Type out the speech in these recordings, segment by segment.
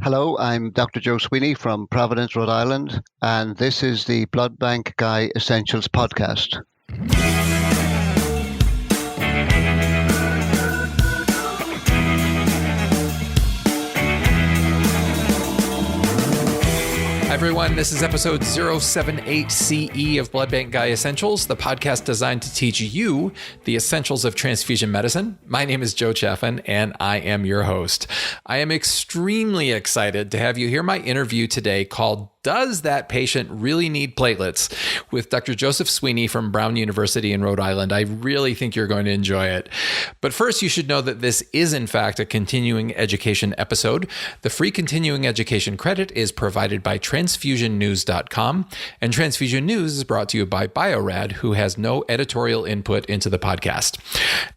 Hello, I'm Dr. Joe Sweeney from Providence, Rhode Island, and this is the Blood Bank Guy Essentials podcast. Hi everyone, this is episode 078CE of Blood Bank Guy Essentials, the podcast designed to teach you the essentials of transfusion medicine. My name is Joe Chaffin, and I am your host. I am extremely excited to have you hear my interview today called Does That Patient Really Need Platelets? With Dr. Joseph Sweeney from Brown University in Rhode Island. I really think you're going to enjoy it. But first, you should know that this is, in fact, a continuing education episode. The free continuing education credit is provided by transfusionnews.com, and Transfusion News is brought to you by Biorad, who has no editorial input into the podcast.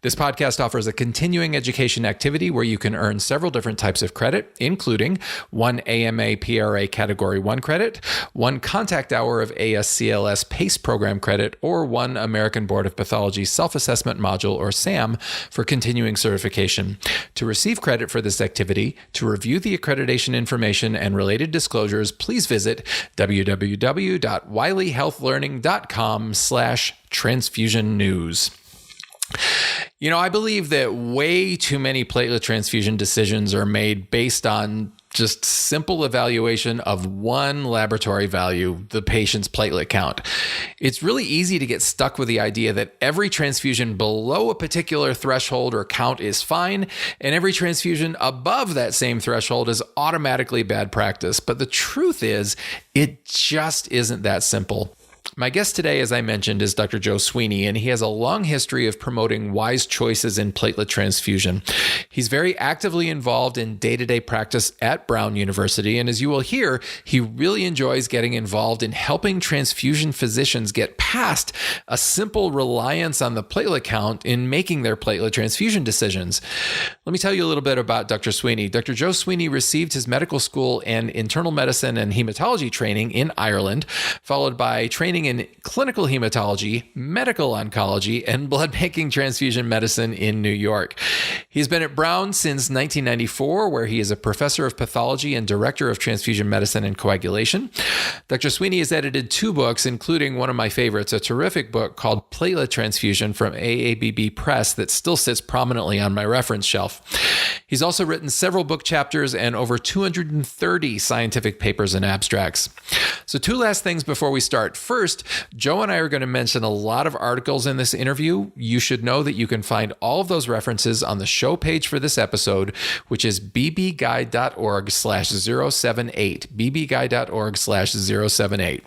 This podcast offers a continuing education activity where you can earn several different types of credit, including one AMA PRA Category 1 credit, one contact hour of ASCLS PACE program credit, or one American Board of Pathology Self-Assessment Module, or SAM, for continuing certification. To receive credit for this activity, to review the accreditation information and related disclosures, please visit www.wileyhealthlearning.com/transfusionnews. You know, I believe that way too many platelet transfusion decisions are made based on just simple evaluation of one laboratory value, the patient's platelet count. It's really easy to get stuck with the idea that every transfusion below a particular threshold or count is fine, and every transfusion above that same threshold is automatically bad practice. But the truth is, it just isn't that simple. My guest today, as I mentioned, is Dr. Joe Sweeney, and he has a long history of promoting wise choices in platelet transfusion. He's very actively involved in day-to-day practice at Brown University, and as you will hear, he really enjoys getting involved in helping transfusion physicians get past a simple reliance on the platelet count in making their platelet transfusion decisions. Let me tell you a little bit about Dr. Sweeney. Dr. Joe Sweeney received his medical school and internal medicine and hematology training in Ireland, followed by training in clinical hematology, medical oncology, and blood banking transfusion medicine in New York. He's been at Brown since 1994, where he is a professor of pathology and director of transfusion medicine and coagulation. Dr. Sweeney has edited 2 books, including one of my favorites, a terrific book called Platelet Transfusion from AABB Press that still sits prominently on my reference shelf. He's also written several book chapters and over 230 scientific papers and abstracts. So 2 last things before we start. First, Joe and I are going to mention a lot of articles in this interview. You should know that you can find all of those references on the show page for this episode, which is bbguide.org/078, bbguide.org/078.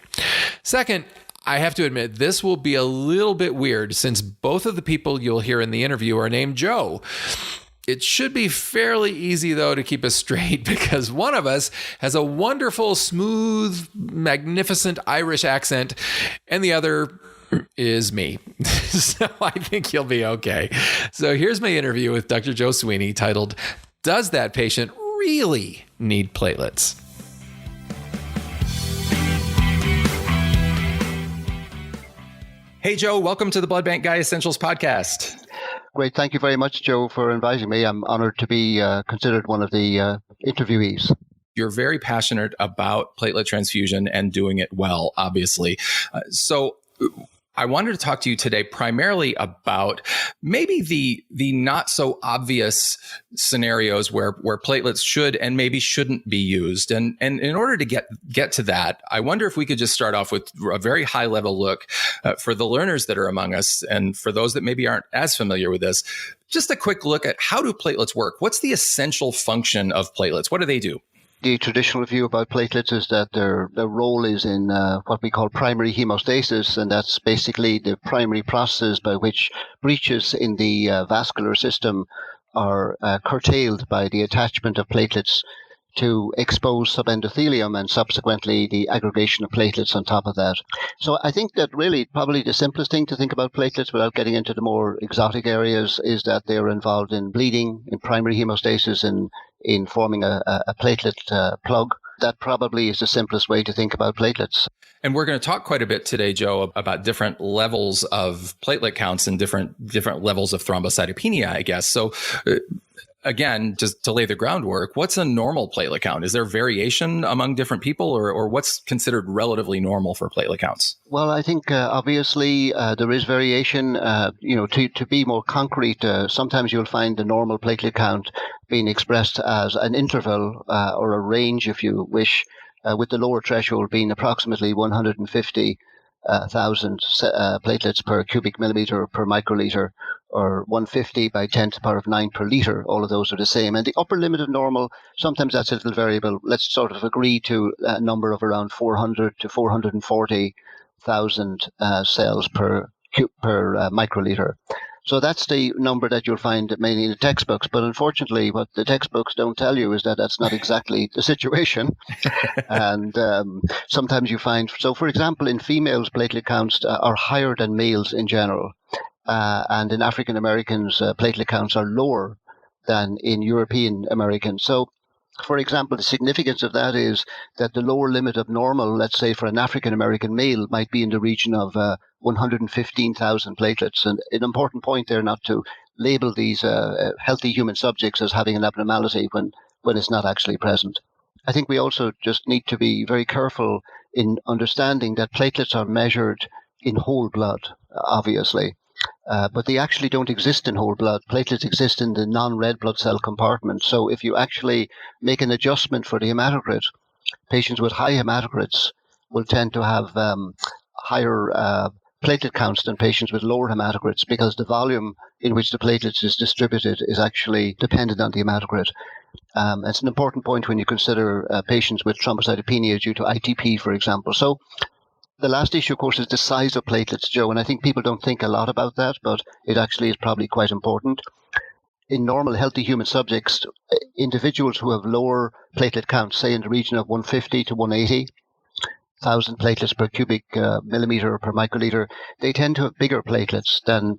Second, I have to admit, this will be a little bit weird since both of the people you'll hear in the interview are named Joe. It should be fairly easy, though, to keep us straight because one of us has a wonderful, smooth, magnificent Irish accent, and the other is me. So I think you'll be okay. So here's my interview with Dr. Joe Sweeney titled, Does That Patient Really Need Platelets? Hey, Joe, welcome to the Blood Bank Guy Essentials podcast. Great. Thank you very much, Joe, for inviting me. I'm honored to be considered one of the interviewees. You're very passionate about platelet transfusion and doing it well, obviously. So I wanted to talk to you today primarily about maybe the not so obvious scenarios where platelets should and maybe shouldn't be used. And in order to get to that, I wonder if we could just start off with a very high level look for the learners that are among us and for those that maybe aren't as familiar with this, just a quick look at how do platelets work? What's the essential function of platelets? What do they do? The traditional view about platelets is that their role is in what we call primary hemostasis, and that's basically the primary process by which breaches in the vascular system are curtailed by the attachment of platelets to expose subendothelium and subsequently the aggregation of platelets on top of that. So I think that really probably the simplest thing to think about platelets without getting into the more exotic areas is that they're involved in bleeding, in primary hemostasis, and in forming a platelet plug. That probably is the simplest way to think about platelets. And we're going to talk quite a bit today, Joe, about different levels of platelet counts and different levels of thrombocytopenia, I guess. So again, just to lay the groundwork, what's a normal platelet count? Is there variation among different people, or what's considered relatively normal for platelet counts? Well, I think obviously there is variation. To be more concrete, sometimes you'll find the normal platelet count being expressed as an interval or a range, if you wish, with the lower threshold being approximately 150,000 platelets per cubic millimeter per microliter, or 150 by 10 to the power of 9 per liter. All of those are the same. And the upper limit of normal, sometimes that's a little variable. Let's sort of agree to a number of around 400 to 440,000 cells per microliter. So that's the number that you'll find mainly in the textbooks. But unfortunately, what the textbooks don't tell you is that that's not exactly the situation. And sometimes you find, so for example, in females, platelet counts are higher than males in general. And in African Americans, platelet counts are lower than in European Americans. So, for example, the significance of that is that the lower limit of normal, let's say for an African American male, might be in the region of 115,000 platelets. And an important point there, not to label these healthy human subjects as having an abnormality when it's not actually present. I think we also just need to be very careful in understanding that platelets are measured in whole blood, obviously. But they actually don't exist in whole blood. Platelets exist in the non-red blood cell compartment. So if you actually make an adjustment for the hematocrit, patients with high hematocrits will tend to have higher platelet counts than patients with lower hematocrits, because the volume in which the platelets is distributed is actually dependent on the hematocrit. It's an important point when you consider patients with thrombocytopenia due to ITP, for example. So the last issue, of course, is the size of platelets, Joe, and I think people don't think a lot about that, but it actually is probably quite important. In normal, healthy human subjects, individuals who have lower platelet counts, say in the region of 150 to 180,000 platelets per cubic millimeter or per microliter, they tend to have bigger platelets than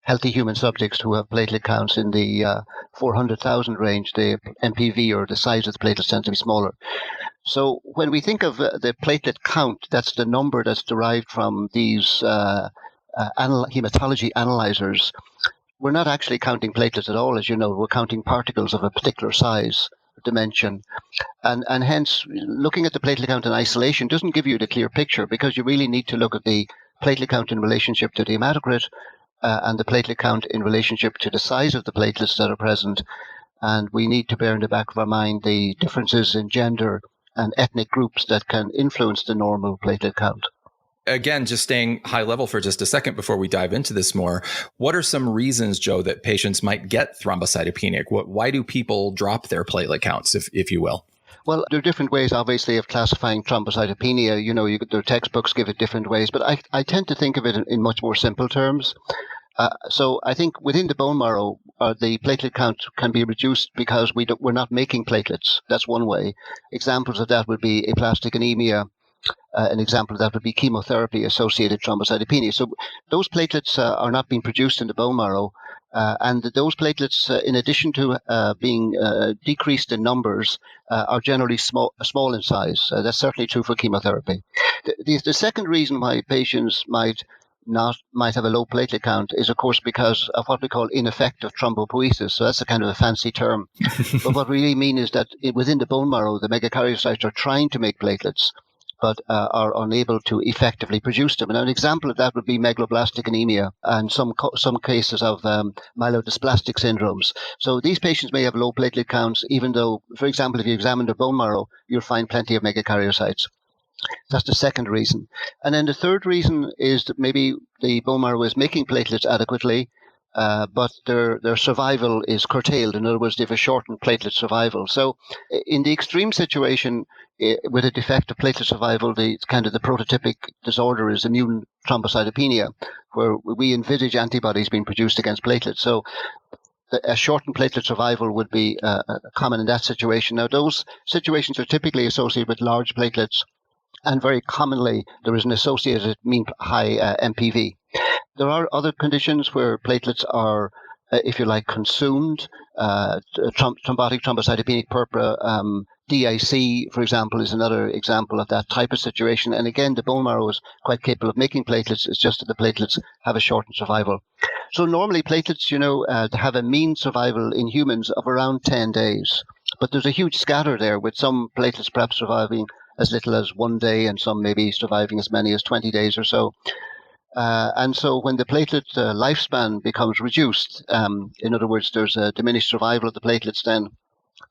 healthy human subjects who have platelet counts in the 400,000 range. The MPV, or the size of the platelets, tends to be smaller. So when we think of the platelet count, that's the number that's derived from these hematology analyzers. We're not actually counting platelets at all, as you know. We're counting particles of a particular size, dimension. And hence, looking at the platelet count in isolation doesn't give you the clear picture, because you really need to look at the platelet count in relationship to the hematocrit and the platelet count in relationship to the size of the platelets that are present. And we need to bear in the back of our mind the differences in gender and ethnic groups that can influence the normal platelet count. Again, just staying high level for just a second before we dive into this more, what are some reasons, Joe, that patients might get thrombocytopenic? Why do people drop their platelet counts, if you will? Well, there are different ways, obviously, of classifying thrombocytopenia. Their textbooks give it different ways, but I tend to think of it in much more simple terms. So I think within the bone marrow, the platelet count can be reduced because we're not making platelets. That's one way. Examples of that would be aplastic anemia. An example of that would be chemotherapy-associated thrombocytopenia. So those platelets are not being produced in the bone marrow, and those platelets, in addition to being decreased in numbers, are generally small in size. That's certainly true for chemotherapy. The second reason why patients might have a low platelet count is, of course, because of what we call ineffective thrombopoiesis. So that's a kind of a fancy term. But what we really mean is that within the bone marrow, the megakaryocytes are trying to make platelets, but are unable to effectively produce them. And an example of that would be megaloblastic anemia and some cases of myelodysplastic syndromes. So these patients may have low platelet counts, even though, for example, if you examine their bone marrow, you'll find plenty of megakaryocytes. That's the second reason. And then the third reason is that maybe the bone marrow is making platelets adequately, but their survival is curtailed. In other words, they have a shortened platelet survival. So in the extreme situation, with a defective platelet survival, the prototypic disorder is immune thrombocytopenia, where we envisage antibodies being produced against platelets. So a shortened platelet survival would be common in that situation. Now, those situations are typically associated with large platelets, and very commonly there is an associated mean high MPV. There are other conditions where platelets are, if you like, consumed. Thrombotic thrombocytopenic purpura DIC, for example, is another example of that type of situation. And again, the bone marrow is quite capable of making platelets. It's just that the platelets have a shortened survival. So normally platelets, have a mean survival in humans of around 10 days. But there's a huge scatter there, with some platelets perhaps surviving as little as 1 day and some maybe surviving as many as 20 days or so. And so when the platelet lifespan becomes reduced, in other words, there's a diminished survival of the platelets, then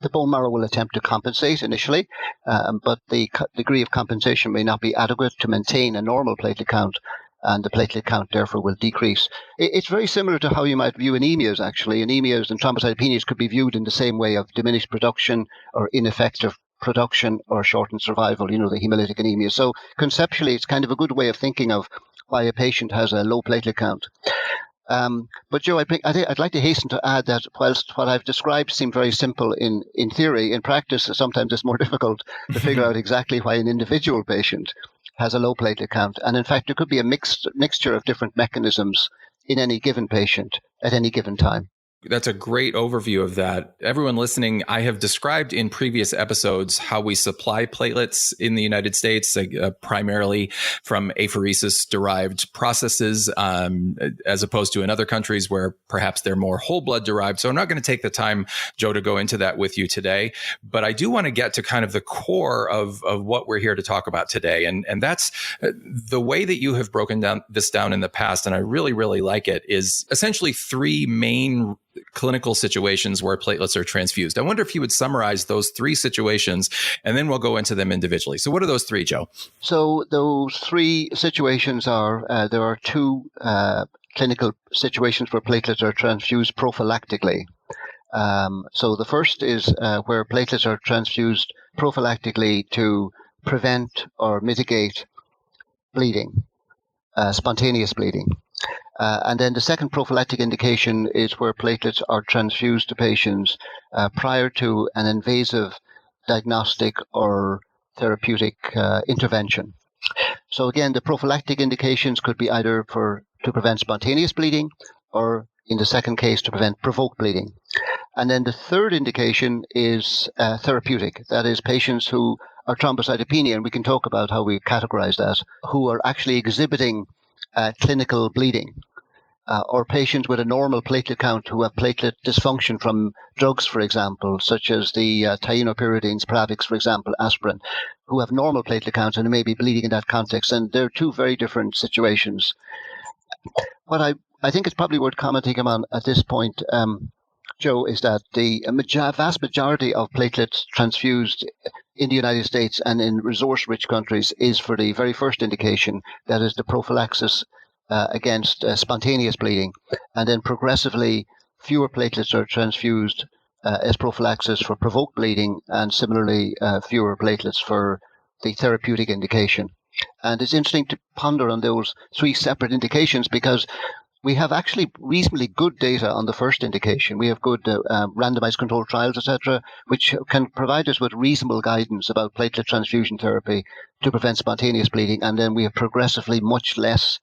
the bone marrow will attempt to compensate initially, but the degree of compensation may not be adequate to maintain a normal platelet count, and the platelet count therefore will decrease. It's very similar to how you might view anemias, actually. Anemias and thrombocytopenias could be viewed in the same way, of diminished production or ineffective production or shortened survival, the hemolytic anemia. So conceptually, it's kind of a good way of thinking of why a patient has a low platelet count. But Joe, I'd like to hasten to add that whilst what I've described seem very simple in theory, in practice sometimes it's more difficult to figure out exactly why an individual patient has a low platelet count. And in fact, there could be a mixture of different mechanisms in any given patient at any given time. That's a great overview of that. Everyone listening, I have described in previous episodes how we supply platelets in the United States, primarily from apheresis-derived processes, as opposed to in other countries where perhaps they're more whole blood-derived. So I'm not going to take the time, Joe, to go into that with you today. But I do want to get to kind of the core of what we're here to talk about today. And that's the way that you have broken this down in the past, and I really, really like it, is essentially three main clinical situations where platelets are transfused. I wonder if you would summarize those three situations, and then we'll go into them individually. So what are those three, Joe? So those three situations are, there are two clinical situations where platelets are transfused prophylactically. So the first is where platelets are transfused prophylactically to prevent or mitigate bleeding, spontaneous bleeding. And then the second prophylactic indication is where platelets are transfused to patients prior to an invasive diagnostic or therapeutic intervention. So again, the prophylactic indications could be either to prevent spontaneous bleeding, or in the second case, to prevent provoked bleeding. And then the third indication is therapeutic. That is, patients who are thrombocytopenia, and we can talk about how we categorize that, who are actually exhibiting clinical bleeding, or patients with a normal platelet count who have platelet dysfunction from drugs, for example, such as the thienopyridines, Plavix, for example, aspirin, who have normal platelet counts and may be bleeding in that context. And they're two very different situations. What I think it's probably worth commenting on at this point, Joe, is that the vast majority of platelets transfused in the United States and in resource-rich countries is for the very first indication, that is the prophylaxis against spontaneous bleeding. And then progressively, fewer platelets are transfused as prophylaxis for provoked bleeding, and similarly, fewer platelets for the therapeutic indication. And it's interesting to ponder on those three separate indications, because we have actually reasonably good data on the first indication. We have good randomized controlled trials, etc., which can provide us with reasonable guidance about platelet transfusion therapy to prevent spontaneous bleeding. And then we have progressively much less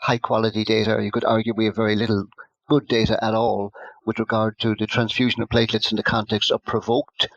high-quality data. You could argue we have very little good data at all with regard to the transfusion of platelets in the context of provoked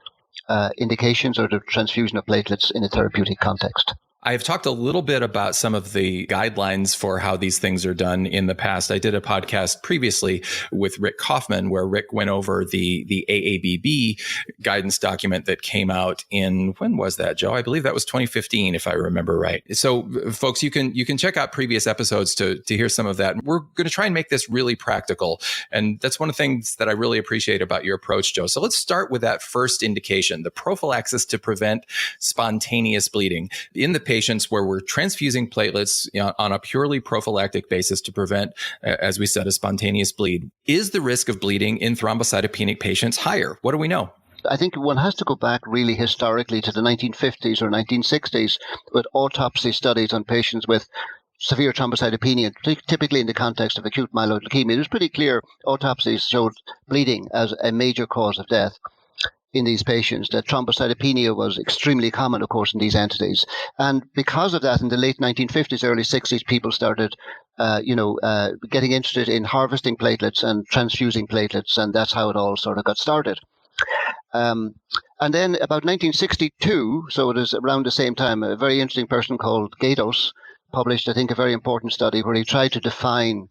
indications, or the transfusion of platelets in a therapeutic context. I've talked a little bit about some of the guidelines for how these things are done in the past. I did a podcast previously with Rick Kaufman, where Rick went over the AABB guidance document that came out in, when was that, Joe? I believe that was 2015, if I remember right. So folks, you can check out previous episodes to hear some of that. We're going to try and make this really practical. And that's one of the things that I really appreciate about your approach, Joe. So let's start with that first indication, the prophylaxis to prevent spontaneous bleeding. In the patients where we're transfusing platelets on a purely prophylactic basis to prevent, as we said, a spontaneous bleed, is the risk of bleeding in thrombocytopenic patients higher? What do we know? I think one has to go back really historically to the 1950s or 1960s with autopsy studies on patients with severe thrombocytopenia, typically in the context of acute myeloid leukemia. It was pretty clear autopsies showed bleeding as a major cause of death in these patients. That thrombocytopenia was extremely common, of course, in these entities. And because of that, in the late 1950s, early 60s, people started, getting interested in harvesting platelets and transfusing platelets, and that's how it all sort of got started. And then about 1962, so it is around the same time, a very interesting person called Gatos published, I think, a very important study where he tried to define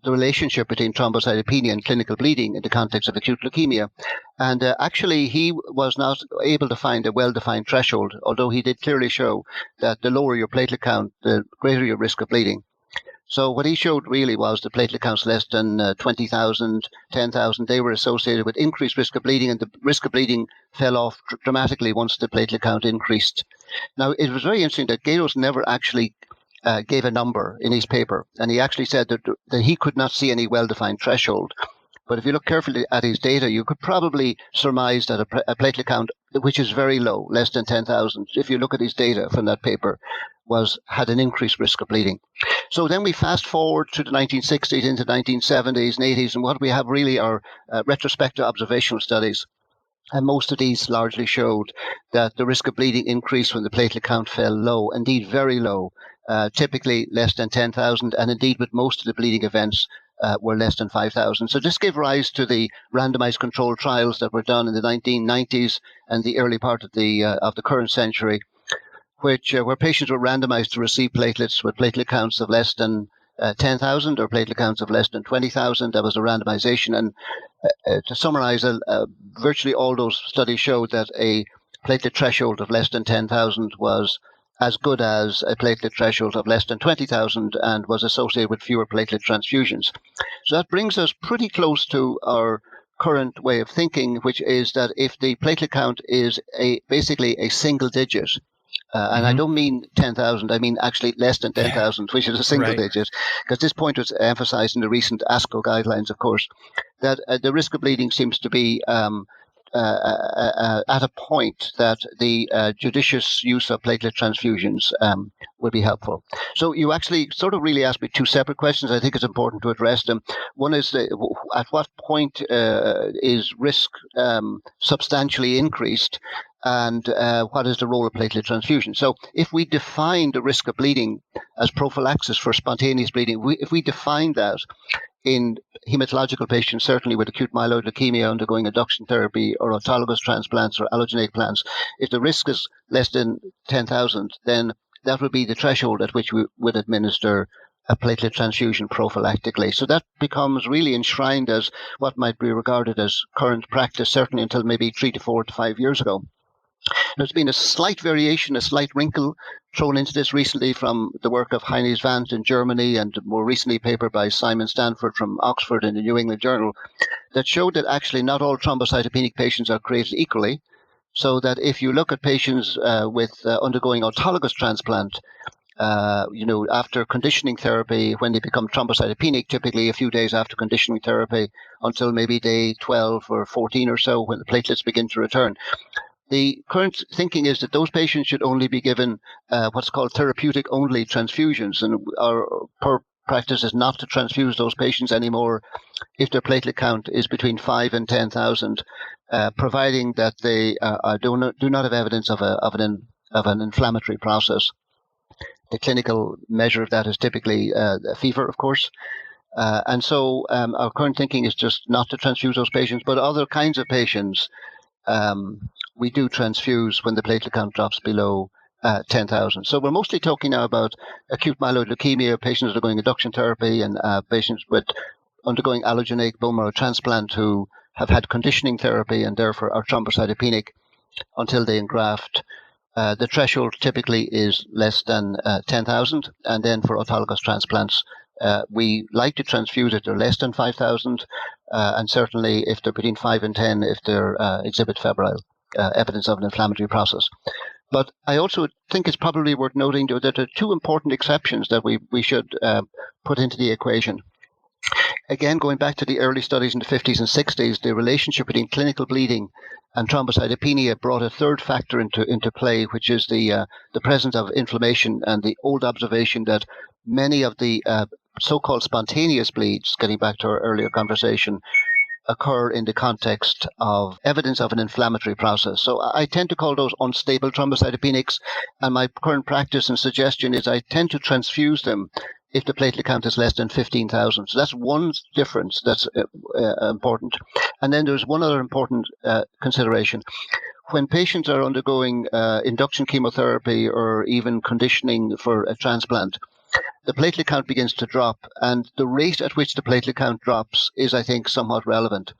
the relationship between thrombocytopenia and clinical bleeding in the context of acute leukemia. And actually, he was not able to find a well-defined threshold, although he did clearly show that the lower your platelet count, the greater your risk of bleeding. So what he showed really was the platelet counts less than 20,000, 10,000, they were associated with increased risk of bleeding, and the risk of bleeding fell off dramatically once the platelet count increased. Now, it was very interesting that Gatos never actually gave a number in his paper, and he actually said that he could not see any well-defined threshold. But if you look carefully at his data, you could probably surmise that a platelet count, which is very low, less than 10,000, if you look at his data from that paper, had an increased risk of bleeding. So then we fast forward to the 1960s into 1970s and 80s, and what we have really are retrospective observational studies. And most of these largely showed that the risk of bleeding increased when the platelet count fell low, indeed very low, typically less than 10,000, and indeed with most of the bleeding events were less than 5,000. So this gave rise to the randomized controlled trials that were done in the 1990s and the early part of the current century, where patients were randomized to receive platelets with platelet counts of less than 10,000 or platelet counts of less than 20,000. That was a randomization. And to summarize, virtually all those studies showed that a platelet threshold of less than 10,000 was as good as a platelet threshold of less than 20,000 and was associated with fewer platelet transfusions. So that brings us pretty close to our current way of thinking, which is that if the platelet count is basically a single digit, and I don't mean 10,000, I mean actually less than 10,000, which is a single digit, because this point was emphasized in the recent ASCO guidelines, of course, that the risk of bleeding seems to be at a point that the judicious use of platelet transfusions would be helpful. So you actually sort of really asked me two separate questions. I think it's important to address them. One is at what point is risk substantially increased? And what is the role of platelet transfusion? So if we define the risk of bleeding as prophylaxis for spontaneous bleeding, if we define that in hematological patients, certainly with acute myeloid leukemia undergoing induction therapy or autologous transplants or allogeneic plants, if the risk is less than 10,000, then that would be the threshold at which we would administer a platelet transfusion prophylactically. So that becomes really enshrined as what might be regarded as current practice, certainly until maybe 3 to 4 to 5 years ago. There's been a slight variation, a slight wrinkle thrown into this recently from the work of Heinz Vandt in Germany and more recently a paper by Simon Stanford from Oxford in the New England Journal that showed that actually not all thrombocytopenic patients are created equally. So that if you look at patients with undergoing autologous transplant, after conditioning therapy, when they become thrombocytopenic, typically a few days after conditioning therapy until maybe day 12 or 14 or so when the platelets begin to return, the current thinking is that those patients should only be given what's called therapeutic-only transfusions, and our practice is not to transfuse those patients anymore if their platelet count is between 5 and 10,000, providing that they do not have evidence of an inflammatory process. The clinical measure of that is typically fever, of course. And so our current thinking is just not to transfuse those patients, but other kinds of patients we do transfuse when the platelet count drops below 10,000. So we're mostly talking now about acute myeloid leukemia, patients undergoing induction therapy, and patients with undergoing allogeneic bone marrow transplant who have had conditioning therapy and therefore are thrombocytopenic until they engraft. The threshold typically is less than 10,000, and then for autologous transplants, we like to transfuse if they're less than 5,000, and certainly if they're between 5 and 10, if they exhibit febrile evidence of an inflammatory process. But I also think it's probably worth noting that there are two important exceptions that we should put into the equation. Again, going back to the early studies in the 50s and 60s, the relationship between clinical bleeding and thrombocytopenia brought a third factor into play, which is the presence of inflammation and the old observation that many of the so-called spontaneous bleeds, getting back to our earlier conversation, occur in the context of evidence of an inflammatory process. So I tend to call those unstable thrombocytopenics, and my current practice and suggestion is I tend to transfuse them if the platelet count is less than 15,000. So that's one difference that's important. And then there's one other important consideration. When patients are undergoing induction chemotherapy or even conditioning for a transplant, the platelet count begins to drop, and the rate at which the platelet count drops is, I think, somewhat relevant.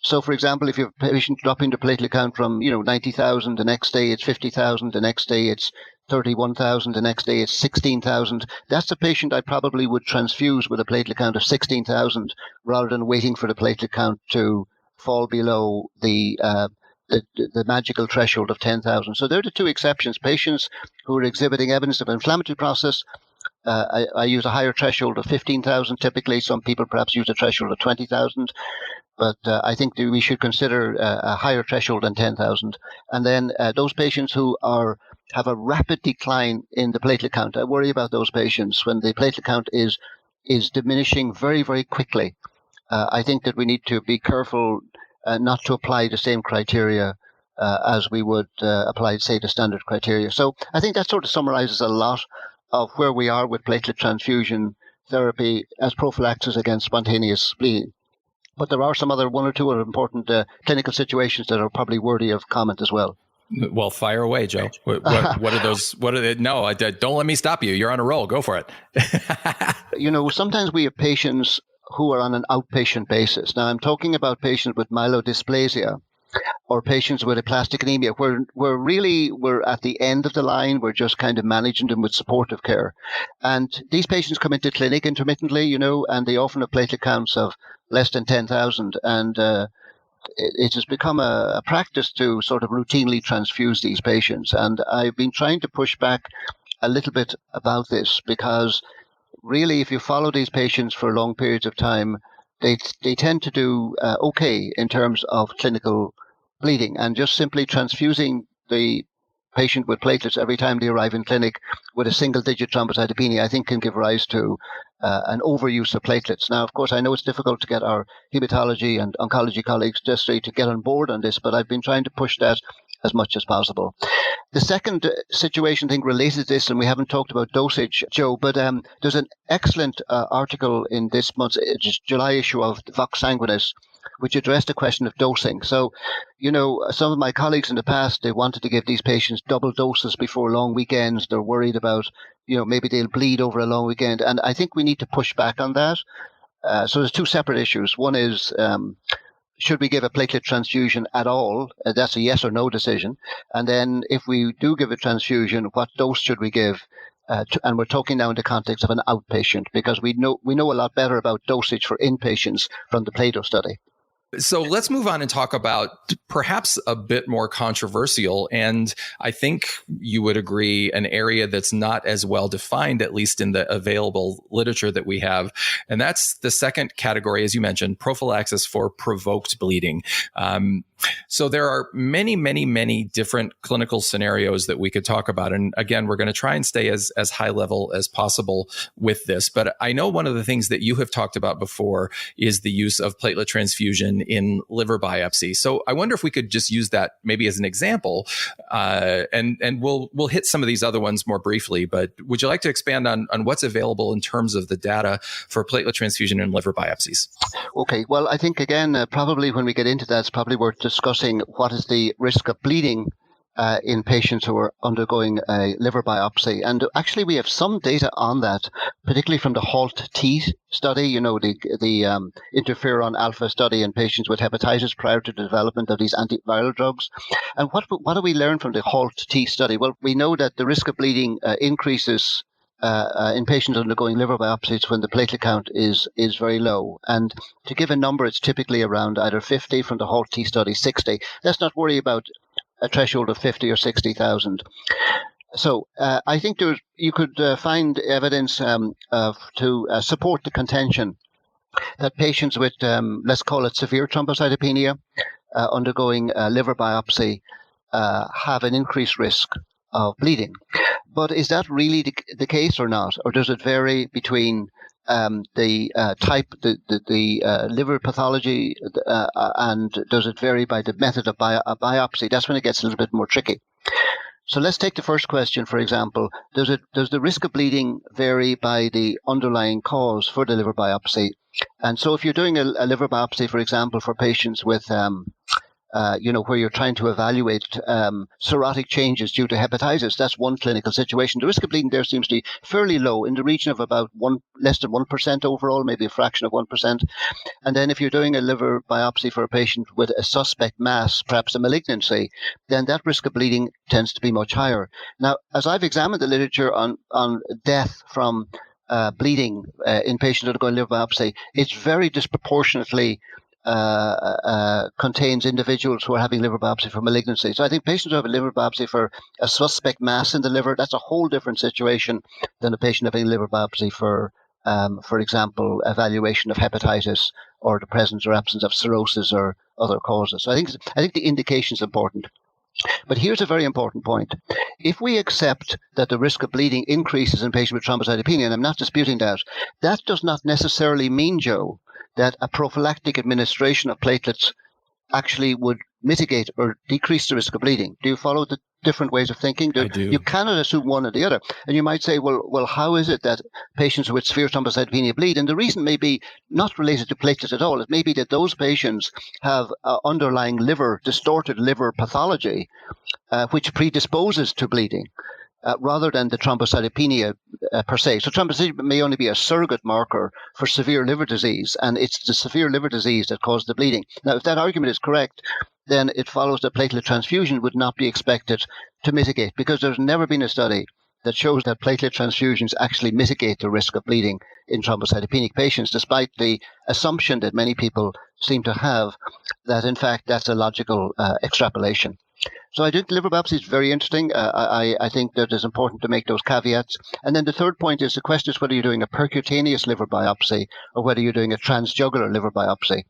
So, for example, if you have a patient dropping the platelet count from 90,000, the next day it's 50,000, the next day it's 31,000, the next day it's 16,000. That's a patient I probably would transfuse with a platelet count of 16,000 rather than waiting for the platelet count to fall below the magical threshold of 10,000. So there are the two exceptions. Patients who are exhibiting evidence of inflammatory process, I use a higher threshold of 15,000 typically. Some people perhaps use a threshold of 20,000. But I think that we should consider a higher threshold than 10,000. And then those patients who have a rapid decline in the platelet count, I worry about those patients when the platelet count is diminishing very, very quickly. I think that we need to be careful not to apply the same criteria as we would apply, say, the standard criteria. So I think that sort of summarizes a lot of where we are with platelet transfusion therapy as prophylaxis against spontaneous bleeding. But there are some one or two other important clinical situations that are probably worthy of comment as well. Well, fire away, Joe. What are those? What are they? No, don't let me stop you. You're on a roll. Go for it. Sometimes we have patients who are on an outpatient basis. Now, I'm talking about patients with myelodysplasia or patients with aplastic anemia, where we're at the end of the line. We're just kind of managing them with supportive care. And these patients come into clinic intermittently, and they often have platelet counts of less than 10,000. And it has become a practice to sort of routinely transfuse these patients. And I've been trying to push back a little bit about this because really, if you follow these patients for long periods of time, they tend to do okay in terms of clinical bleeding, and just simply transfusing the patient with platelets every time they arrive in clinic with a single-digit thrombocytopenia, I think can give rise to an overuse of platelets. Now, of course, I know it's difficult to get our hematology and oncology colleagues just to get on board on this, but I've been trying to push that as much as possible. The second situation thing related to this, and we haven't talked about dosage, Joe, but there's an excellent article in this month's July issue of Vox Sanguinis, which addressed the question of dosing. So, some of my colleagues in the past, they wanted to give these patients double doses before long weekends. They're worried about, maybe they'll bleed over a long weekend. And I think we need to push back on that. So there's two separate issues. One is, should we give a platelet transfusion at all? That's a yes or no decision. And then if we do give a transfusion, what dose should we give? And we're talking now in the context of an outpatient, because we know a lot better about dosage for inpatients from the Plato study. So let's move on and talk about perhaps a bit more controversial, and I think you would agree, an area that's not as well defined, at least in the available literature that we have. And that's the second category, as you mentioned, prophylaxis for provoked bleeding. So there are many, many, many different clinical scenarios that we could talk about. And again, we're going to try and stay as high level as possible with this. But I know one of the things that you have talked about before is the use of platelet transfusion in liver biopsy. So I wonder if we could just use that maybe as an example, and we'll hit some of these other ones more briefly. But would you like to expand on what's available in terms of the data for platelet transfusion in liver biopsies? Okay. Well, I think, again, probably when we get into that, it's probably worth discussing what is the risk of bleeding in patients who are undergoing a liver biopsy. And actually, we have some data on that, particularly from the HALT-T study, the interferon alpha study in patients with hepatitis prior to the development of these antiviral drugs. And what do we learn from the HALT-T study? Well, we know that the risk of bleeding increases in patients undergoing liver biopsies when the platelet count is very low. And to give a number, it's typically around either 50 from the HALT-T study, 60. Let's not worry about a threshold of 50 or 60,000. So I think you could find evidence to support the contention that patients with, let's call it severe thrombocytopenia, undergoing liver biopsy have an increased risk of bleeding. But is that really the case or not? Or does it vary between the type, the liver pathology, and does it vary by the method of biopsy? That's when it gets a little bit more tricky. So let's take the first question, for example. Does the risk of bleeding vary by the underlying cause for the liver biopsy? And so if you're doing a liver biopsy, for example, for patients with where you're trying to evaluate cirrhotic changes due to hepatitis. That's one clinical situation. The risk of bleeding there seems to be fairly low, in the region of about less than 1% overall, maybe a fraction of 1%. And then if you're doing a liver biopsy for a patient with a suspect mass, perhaps a malignancy, then that risk of bleeding tends to be much higher. Now, as I've examined the literature on death from bleeding in patients that are going liver biopsy, it's very disproportionately contains individuals who are having liver biopsy for malignancy. So I think patients who have a liver biopsy for a suspect mass in the liver, that's a whole different situation than a patient having a liver biopsy for example, evaluation of hepatitis or the presence or absence of cirrhosis or other causes. So I think the indication is important. But here's a very important point. If we accept that the risk of bleeding increases in patients with thrombocytopenia, and I'm not disputing that, that does not necessarily mean, Joe, that a prophylactic administration of platelets actually would mitigate or decrease the risk of bleeding. Do you follow the different ways of thinking? I do. You cannot assume one or the other. And you might say, well, how is it that patients with severe thrombocytopenia bleed? And the reason may be not related to platelets at all. It may be that those patients have underlying distorted liver pathology, which predisposes to bleeding. Rather than the thrombocytopenia per se. So thrombocytopenia may only be a surrogate marker for severe liver disease, and it's the severe liver disease that caused the bleeding. Now, if that argument is correct, then it follows that platelet transfusion would not be expected to mitigate, because there's never been a study that shows that platelet transfusions actually mitigate the risk of bleeding in thrombocytopenic patients, despite the assumption that many people seem to have that, in fact, that's a logical extrapolation. So I think liver biopsy is very interesting. I think that it's important to make those caveats. And then the third point is the question is whether you're doing a percutaneous liver biopsy or whether you're doing a transjugular liver biopsy.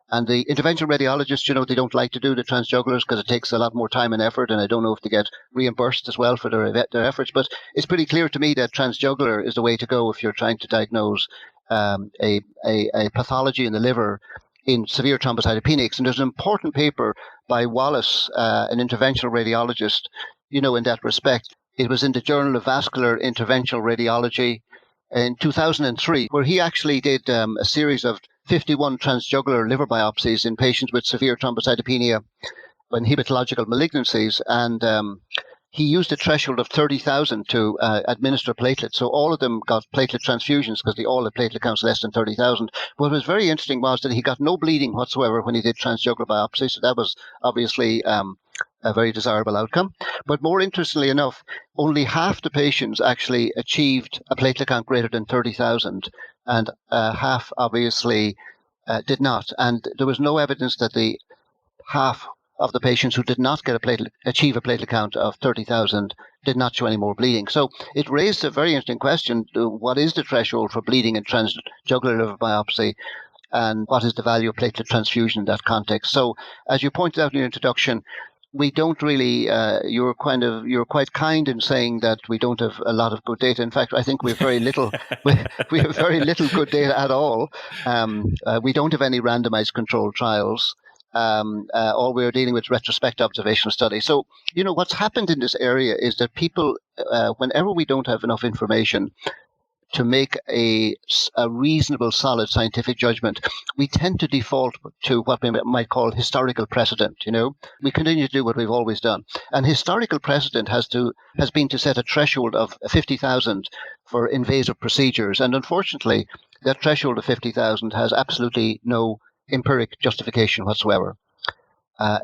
And the interventional radiologists, they don't like to do the transjugulars because it takes a lot more time and effort, and I don't know if they get reimbursed as well for their efforts. But it's pretty clear to me that transjugular is the way to go if you're trying to diagnose a pathology in the liver in severe thrombocytopenics. And there's an important paper by Wallace, an interventional radiologist, in that respect. It was in the Journal of Vascular Interventional Radiology in 2003, where he actually did a series of 51 transjugular liver biopsies in patients with severe thrombocytopenia and hematological malignancies. And he used a threshold of 30,000 to administer platelets. So all of them got platelet transfusions because all the platelet counts less than 30,000. What was very interesting was that he got no bleeding whatsoever when he did transjugular biopsy. So that was obviously a very desirable outcome. But more interestingly enough, only half the patients actually achieved a platelet count greater than 30,000, and half obviously did not. And there was no evidence that the half of the patients who did not achieve a platelet count of 30,000 did not show any more bleeding. So it raised a very interesting question. What is the threshold for bleeding in transjugular liver biopsy? And what is the value of platelet transfusion in that context? So as you pointed out in your introduction, we don't really, you're quite kind in saying that we don't have a lot of good data. In fact, I think we have very little, we have very little good data at all. We don't have any randomized controlled trials. All we're dealing with retrospective observational studies. So, what's happened in this area is that people, whenever we don't have enough information to make a reasonable, solid scientific judgment, we tend to default to what we might call historical precedent. We continue to do what we've always done. And historical precedent has been to set a threshold of 50,000 for invasive procedures. And unfortunately, that threshold of 50,000 has absolutely no empiric justification whatsoever.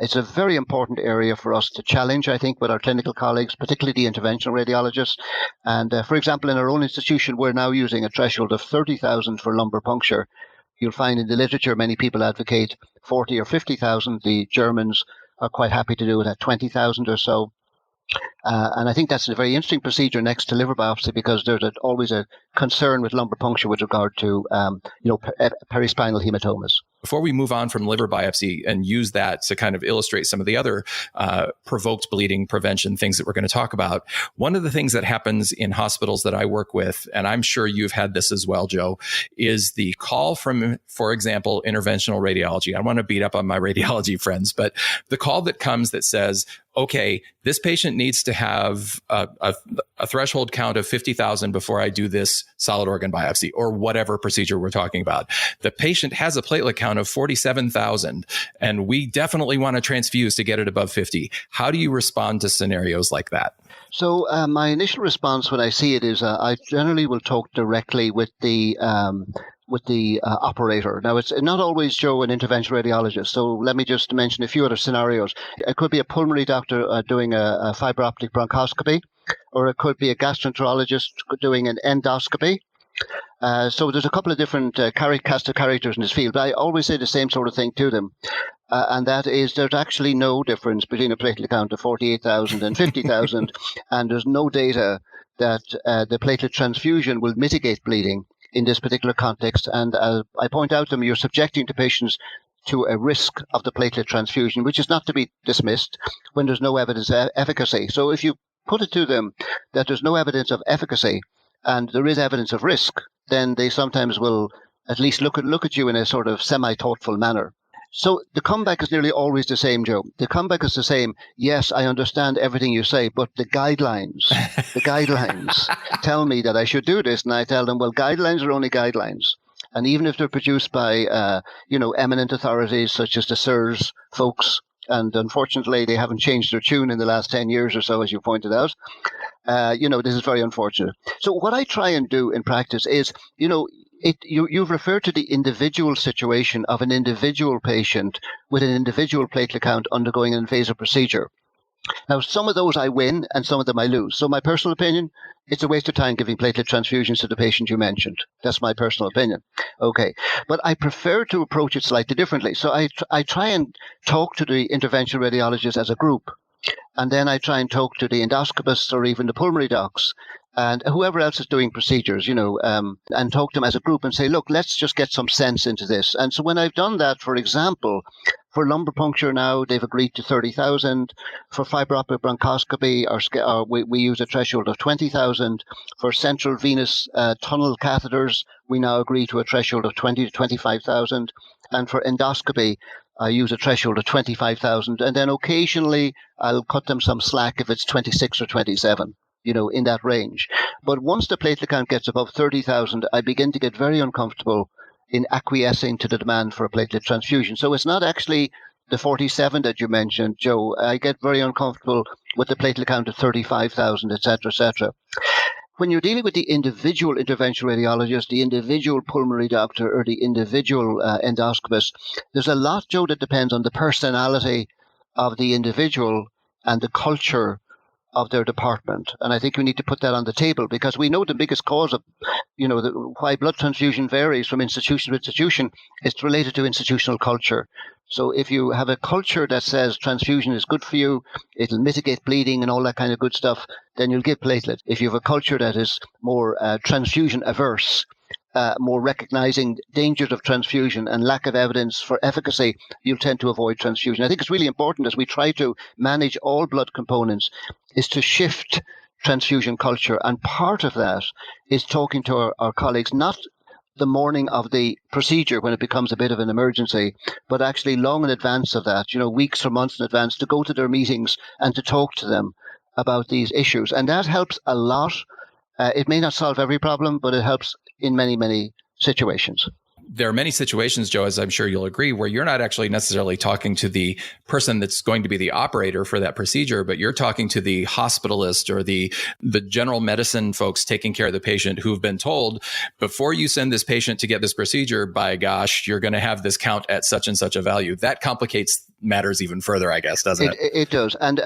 It's a very important area for us to challenge, I think, with our clinical colleagues, particularly the interventional radiologists. And for example, in our own institution, we're now using a threshold of 30,000 for lumbar puncture. You'll find in the literature many people advocate 40 or 50,000. The Germans are quite happy to do it at 20,000 or so. And I think that's a very interesting procedure next to liver biopsy, because there's always a concern with lumbar puncture with regard to perispinal hematomas. Before we move on from liver biopsy and use that to kind of illustrate some of the other provoked bleeding prevention things that we're going to talk about, one of the things that happens in hospitals that I work with, and I'm sure you've had this as well, Joe, is the call from, for example, interventional radiology. I want to beat up on my radiology friends, but the call that comes that says, okay, this patient needs to have a threshold count of 50,000 before I do this solid organ biopsy or whatever procedure we're talking about. The patient has a platelet count of 47,000, and we definitely want to transfuse to get it above 50. How do you respond to scenarios like that? So my initial response when I see it is I generally will talk directly with the operator. Now, it's not always, Joe, an interventional radiologist. So let me just mention a few other scenarios. It could be a pulmonary doctor doing a fiber optic bronchoscopy, or it could be a gastroenterologist doing an endoscopy. So there's a couple of different cast of characters in this field, but I always say the same sort of thing to them. And that is there's actually no difference between a platelet count of 48,000 and 50,000, and there's no data that the platelet transfusion will mitigate bleeding in this particular context. And I point out to them, you're subjecting the patients to a risk of the platelet transfusion, which is not to be dismissed when there's no evidence of efficacy. So if you put it to them that there's no evidence of efficacy and there is evidence of risk, then they sometimes will at least look at you in a sort of semi-thoughtful manner. So the comeback is nearly always the same, Joe. The comeback is the same. Yes, I understand everything you say, but the guidelines tell me that I should do this. And I tell them, well, guidelines are only guidelines. And even if they're produced by, eminent authorities such as the SIRS folks, and unfortunately they haven't changed their tune in the last 10 years or so, as you pointed out, this is very unfortunate. So what I try and do in practice is, you've referred to the individual situation of an individual patient with an individual platelet count undergoing an invasive procedure. Now, some of those I win and some of them I lose. So my personal opinion, it's a waste of time giving platelet transfusions to the patient you mentioned. That's my personal opinion. Okay. But I prefer to approach it slightly differently. So I try and talk to the interventional radiologists as a group. And then I try and talk to the endoscopists or even the pulmonary docs and whoever else is doing procedures, and talk to them as a group and say, look, let's just get some sense into this. And so when I've done that, for example, for lumbar puncture now, they've agreed to 30,000. For fiber optic bronchoscopy, we use a threshold of 20,000. For central venous tunnel catheters, we now agree to a threshold of 20 to 25,000. And for endoscopy, I use a threshold of 25,000. And then occasionally I'll cut them some slack if it's 26 or 27. In that range. But once the platelet count gets above 30,000, I begin to get very uncomfortable in acquiescing to the demand for a platelet transfusion. So it's not actually the 47 that you mentioned, Joe. I get very uncomfortable with the platelet count of 35,000, et cetera, et cetera. When you're dealing with the individual interventional radiologist, the individual pulmonary doctor, or the individual endoscopist, there's a lot, Joe, that depends on the personality of the individual and the culture of their department. And I think we need to put that on the table because we know the biggest cause of, why blood transfusion varies from institution to institution is related to institutional culture. So if you have a culture that says transfusion is good for you, it'll mitigate bleeding and all that kind of good stuff, then you'll give platelet. If you have a culture that is more transfusion averse, more recognizing dangers of transfusion and lack of evidence for efficacy, you'll tend to avoid transfusion. I think it's really important as we try to manage all blood components is to shift transfusion culture. And part of that is talking to our colleagues, not the morning of the procedure when it becomes a bit of an emergency, but actually long in advance of that, weeks or months in advance, to go to their meetings and to talk to them about these issues. And that helps a lot. It may not solve every problem, but it helps in many, many situations. There are many situations, Joe, as I'm sure you'll agree, where you're not actually necessarily talking to the person that's going to be the operator for that procedure, but you're talking to the hospitalist or the general medicine folks taking care of the patient who've been told, before you send this patient to get this procedure, by gosh, you're going to have this count at such and such a value. That complicates matters even further, I guess, doesn't it? It does. And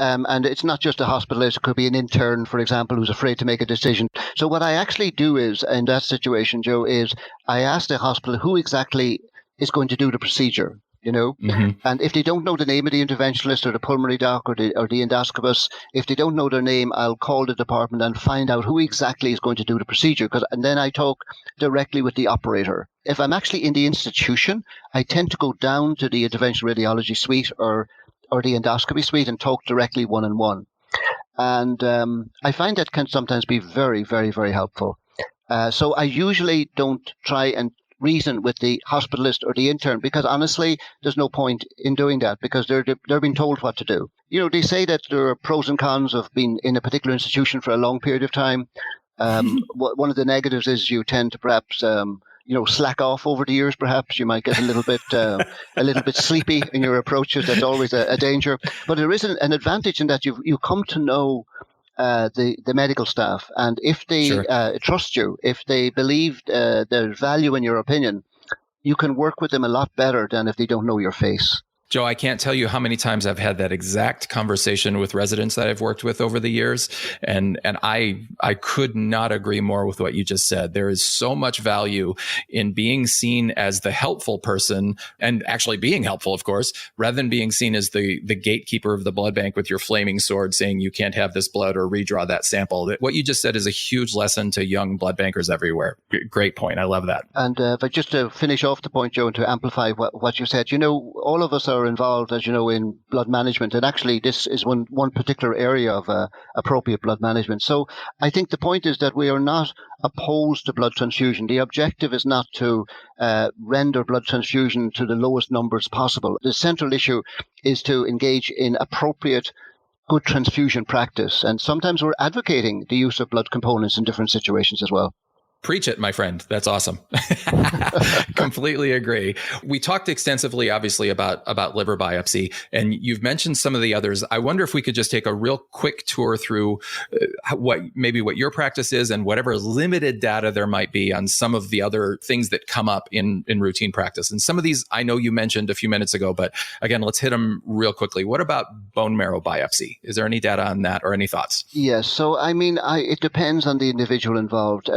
it's not just a hospitalist. It could be an intern, for example, who's afraid to make a decision. So what I actually do is, in that situation, Joe, is I ask the hospital who exactly is going to do the procedure. And if they don't know the name of the interventionalist or the pulmonary doc or the endoscopist, if they don't know their name, I'll call the department and find out who exactly is going to do the procedure. And then I talk directly with the operator. If I'm actually in the institution, I tend to go down to the interventional radiology suite or the endoscopy suite and talk directly one-on-one. And I find that can sometimes be very, very, very helpful. So I usually don't try and reason with the hospitalist or the intern, because honestly, there's no point in doing that, because they're being told what to do. They say that there are pros and cons of being in a particular institution for a long period of time. One of the negatives is you tend to perhaps slack off over the years. Perhaps you might get a little bit sleepy in your approaches. That's always a danger. But there is an advantage in that you come to know the medical staff, and if they trust you, if they believe there's value in your opinion, you can work with them a lot better than if they don't know your face. Joe, I can't tell you how many times I've had that exact conversation with residents that I've worked with over the years. And I could not agree more with what you just said. There is so much value in being seen as the helpful person, and actually being helpful, of course, rather than being seen as the gatekeeper of the blood bank with your flaming sword saying you can't have this blood or redraw that sample. What you just said is a huge lesson to young blood bankers everywhere. Great point. I love that. And but just to finish off the point, Joe, and to amplify what you said, all of us are involved, as you know, in blood management, and actually this is one particular area of appropriate blood management. So I think the point is that we are not opposed to blood transfusion. The objective is not to render blood transfusion to the lowest numbers possible. The central issue is to engage in appropriate good transfusion practice, and sometimes we're advocating the use of blood components in different situations as well. Preach it, my friend. That's awesome. Completely agree. We talked extensively, obviously, about liver biopsy, and you've mentioned some of the others. I wonder if we could just take a real quick tour through what your practice is and whatever limited data there might be on some of the other things that come up in routine practice. And some of these I know you mentioned a few minutes ago, but again, let's hit them real quickly. What about bone marrow biopsy? Is there any data on that or any thoughts? Yes. So, it depends on the individual involved.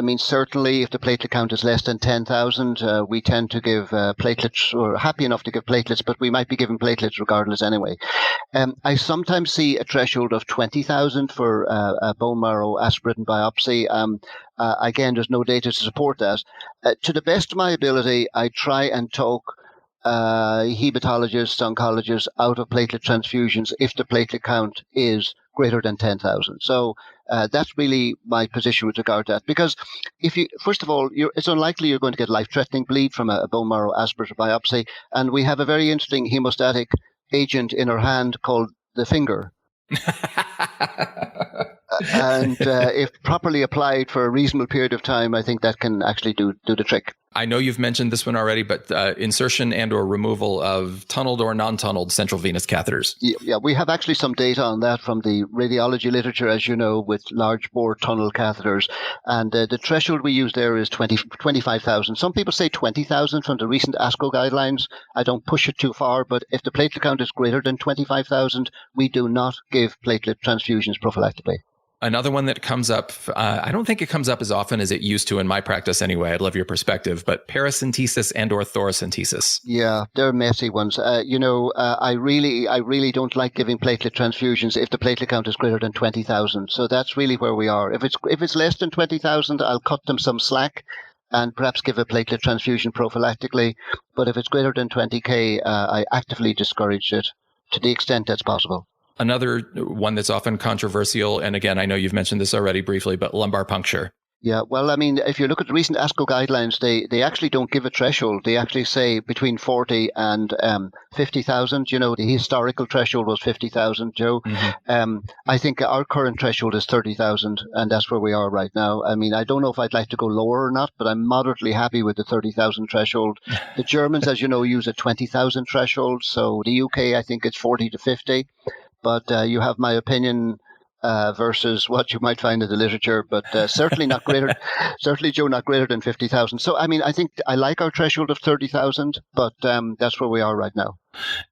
Certainly, if the platelet count is less than 10,000, we tend to give platelets, or happy enough to give platelets, but we might be giving platelets regardless anyway. I sometimes see a threshold of 20,000 for a bone marrow aspirate and biopsy. Again, there's no data to support that. To the best of my ability, I try and talk hematologists, oncologists out of platelet transfusions if the platelet count is greater than 10,000. So that's really my position with regard to that. Because first of all, it's unlikely you're going to get life-threatening bleed from a bone marrow aspirate or biopsy. And we have a very interesting hemostatic agent in our hand called the finger. And if properly applied for a reasonable period of time, I think that can actually do the trick. I know you've mentioned this one already, but insertion and or removal of tunneled or non-tunneled central venous catheters. Yeah, we have actually some data on that from the radiology literature, as you know, with large bore tunnel catheters. And the threshold we use there is 25,000. Some people say 20,000 from the recent ASCO guidelines. I don't push it too far, but if the platelet count is greater than 25,000, we do not give platelet transfusions prophylactically. Another one that comes up, I don't think it comes up as often as it used to in my practice anyway. I'd love your perspective, but paracentesis and or thoracentesis. Yeah, they're messy ones. I really don't like giving platelet transfusions if the platelet count is greater than 20,000. So that's really where we are. If it's less than 20,000, I'll cut them some slack and perhaps give a platelet transfusion prophylactically. But if it's greater than 20K, I actively discourage it to the extent that's possible. Another one that's often controversial, and again, I know you've mentioned this already briefly, but lumbar puncture. Yeah, well, if you look at the recent ASCO guidelines, they actually don't give a threshold. They actually say between 40 and 50,000. The historical threshold was 50,000, Joe. Mm-hmm. I think our current threshold is 30,000, and that's where we are right now. I don't know if I'd like to go lower or not, but I'm moderately happy with the 30,000 threshold. The Germans, as you know, use a 20,000 threshold. So the UK, I think it's 40 to 50. But you have my opinion versus what you might find in the literature, but certainly not greater. Certainly, Joe, not greater than 50,000. So, I think I like our threshold of 30,000, but that's where we are right now.